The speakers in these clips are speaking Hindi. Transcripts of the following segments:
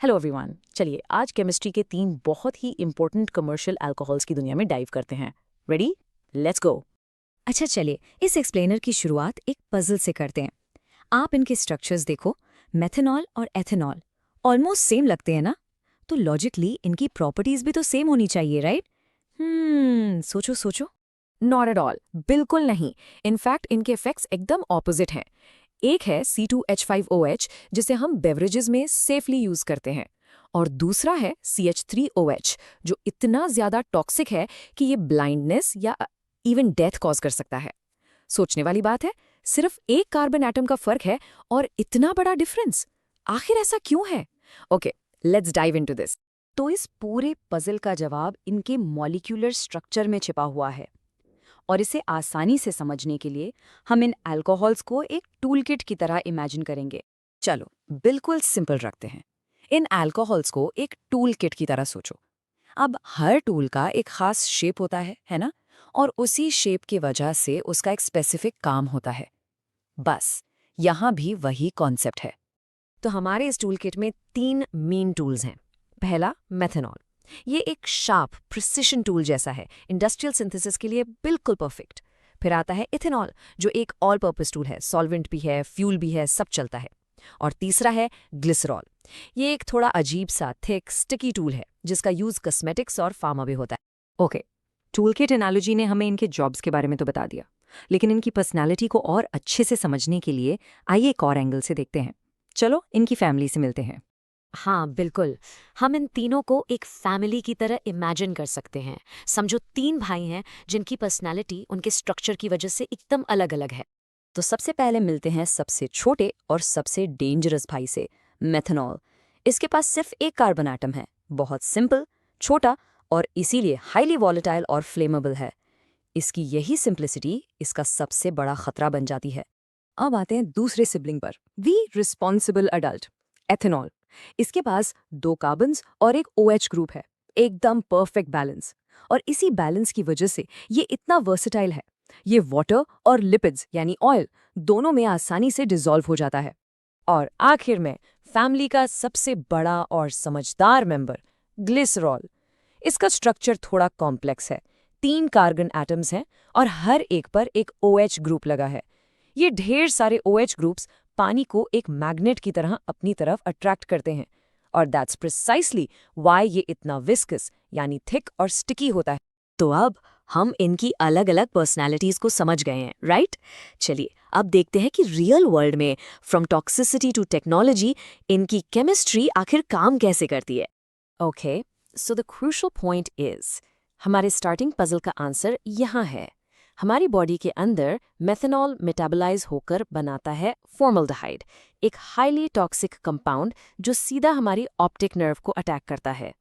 हेलो एवरीवन, चलिए आज केमिस्ट्री के 3 बहुत ही इंपॉर्टेंट कमर्शियल अल्कोहल्स की दुनिया में डाइव करते हैं। रेडी? Let's go. अच्छा चलिए इस एक्सप्लेनर की शुरुआत एक पजल से करते हैं। आप इनके स्ट्रक्चर्स देखो, मेथनॉल और एथेनॉल ऑलमोस्ट सेम लगते हैं ना? तो लॉजिकली इनकी प्रॉपर्टीज भी तो सेम होनी चाहिए, राइट? सोचो सोचो। नॉट एट ऑल, बिल्कुल नहीं। इनफैक्ट इनके इफेक्ट्स एकदम ऑपोजिट हैं। एक है C2H5OH जिसे हम बेवरेजेस में सेफली यूज करते हैं, और दूसरा है CH3OH जो इतना ज्यादा टॉक्सिक है कि ये ब्लाइंडनेस या इवन डेथ कॉज कर सकता है। सोचने वाली बात है, सिर्फ एक कार्बन एटम का फर्क है और इतना बड़ा डिफरेंस। आखिर ऐसा क्यों है? Okay, let's dive into this. तो इस पूरे पजल का जवाब इनके मॉलिक्यूलर स्ट्रक्चर में छिपा हुआ है, और इसे आसानी से समझने के लिए हम इन अल्कोहल्स को एक टूलकिट की तरह इमेजिन करेंगे। चलो बिल्कुल सिंपल रखते हैं। इन अल्कोहल्स को एक टूल किट की तरह सोचो। अब हर टूल का एक खास शेप होता है ना? और उसी शेप की वजह से उसका एक स्पेसिफिक काम होता है। बस यहाँ भी वही कॉन्सेप्ट है। तो हमारे इस टूल किट में 3 मेन टूल्स हैं। पहला, मेथनॉल। ये एक शार्प प्रिसिशन टूल जैसा है, इंडस्ट्रियल सिंथेसिस के लिए बिल्कुल परफेक्ट। फिर आता है इथेनॉल, जो एक ऑल पर्पस टूल है, सॉल्वेंट भी है, फ्यूल भी है, सब चलता है। और तीसरा है ग्लिसरॉल। ये एक थोड़ा अजीब सा थिक स्टिकी टूल है जिसका यूज कॉस्मेटिक्स और फार्मा भी होता है। ओके, टूल किट एनालॉजी ने हमें इनके जॉब्स के बारे में तो बता दिया, लेकिन इनकी पर्सनालिटी को और अच्छे से समझने के लिए आइए एक और एंगल से देखते हैं। चलो इनकी फैमिली से मिलते हैं। हाँ बिल्कुल, हम इन तीनों को एक फैमिली की तरह इमेजिन कर सकते हैं। समझो 3 भाई हैं जिनकी पर्सनैलिटी उनके स्ट्रक्चर की वजह से एकदम अलग अलग है। तो सबसे पहले मिलते हैं सबसे छोटे और सबसे डेंजरस भाई से, मेथनॉल। इसके पास सिर्फ एक कार्बन एटम है, बहुत सिंपल, छोटा और इसीलिए हाईली वॉलेटाइल और फ्लेमेबल है। इसकी यही सिंप्लिसिटी इसका सबसे बड़ा खतरा बन जाती है। अब आते हैं दूसरे सिबलिंग पर, वी रिस्पॉन्सिबल अडल्ट, एथेनॉल। इसके पास 2 कार्बन्स और एक OH ग्रुप है, एकदम परफेक्ट बैलेंस। और इसी बैलेंस की वजह से ये इतना वर्सेटाइल है। ये वाटर और लिपिड्स यानी ऑयल दोनों में आसानी से डिसॉल्व हो जाता है। और आखिर में फैमिली का सबसे बड़ा और समझदार मेंबर, ग्लिसरॉल। इसका स्ट्रक्चर थोड़ा कॉम्प्लेक्स है। 3 कार्बन एटम्स हैं और हर एक पर एक OH ग्रुप लगा है। ये ढेर सारे OH ग्रुप्स पानी को एक मैग्नेट की तरह अपनी तरफ अट्रैक्ट करते हैं, और दैट्स प्रिसाइसली व्हाई ये इतना विस्कस यानी थिक और स्टिकी होता है। तो अब हम इनकी अलग अलग पर्सनैलिटीज को समझ गए हैं, राइट? चलिए अब देखते हैं कि रियल वर्ल्ड में फ्रॉम टॉक्सिसिटी टू टेक्नोलॉजी इनकी केमिस्ट्री आखिर काम कैसे करती है। Okay, so the crucial point is, हमारे स्टार्टिंग पजल का आंसर यहाँ है। हमारी बॉडी के अंदर मेथनॉल मेटाबोलाइज होकर बनाता है फॉर्मल्डिहाइड, एक हाईली टॉक्सिक कंपाउंड जो सीधा हमारी ऑप्टिक नर्व को अटैक करता है।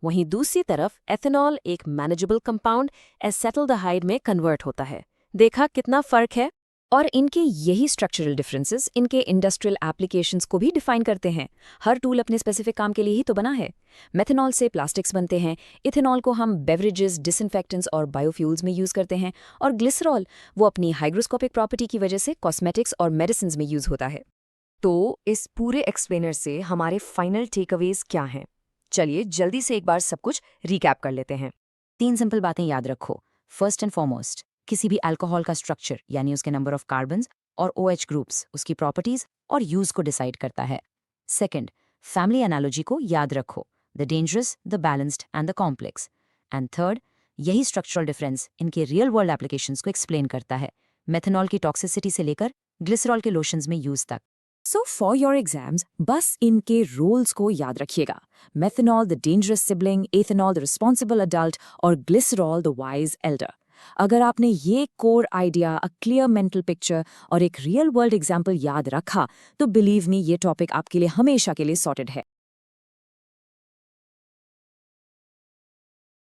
वहीं दूसरी तरफ एथेनॉल एक मैनेजेबल कंपाउंड एसेटल्डिहाइड में कन्वर्ट होता है। देखा कितना फर्क है? और इनके यही स्ट्रक्चरल डिफरेंसेस इनके इंडस्ट्रियल एप्लीकेशंस को भी डिफाइन करते हैं। हर टूल अपने स्पेसिफिक काम के लिए ही तो बना है। मेथनॉल से प्लास्टिक्स बनते हैं, इथेनॉल को हम बेवरेजेस, डिसइंफेक्टेंट्स और बायोफ्यूल्स में यूज करते हैं, और ग्लिसरॉल वो अपनी हाइग्रोस्कोपिक प्रॉपर्टी की वजह से कॉस्मेटिक्स और मेडिसिन में यूज होता है। तो इस पूरे एक्सप्लेनर से हमारे फाइनल टेकअवेज क्या हैं? चलिए जल्दी से एक बार सब कुछ रिकैप कर लेते हैं। 3 सिंपल बातें याद रखो। फर्स्ट एंड फॉरमोस्ट, किसी भी अल्कोहल का स्ट्रक्चर यानी उसके नंबर ऑफ कार्बन्स और OH ग्रुप्स उसकी प्रॉपर्टीज और यूज को डिसाइड करता है। सेकंड, फैमिली एनालॉजी को याद रखो, the dangerous, the balanced and the complex. And third, यही स्ट्रक्चरल डिफरेंस इनके रियल वर्ल्ड एप्लीकेशंस को एक्सप्लेन करता है, मेथनॉल की टॉक्सिसिटी से लेकर ग्लिसरॉल के लोशंस में यूज तक। सो फॉर योर एग्जाम्स बस इनके रोल्स को याद रखिएगा। Methanol the dangerous sibling, ethanol the responsible adult और ग्लिसरॉल द वाइज एल्डर। अगर आपने ये core idea, a clear mental picture और एक रियल वर्ल्ड एग्जाम्पल याद रखा तो बिलीव मी, ये टॉपिक आपके लिए हमेशा के लिए सॉर्टेड है।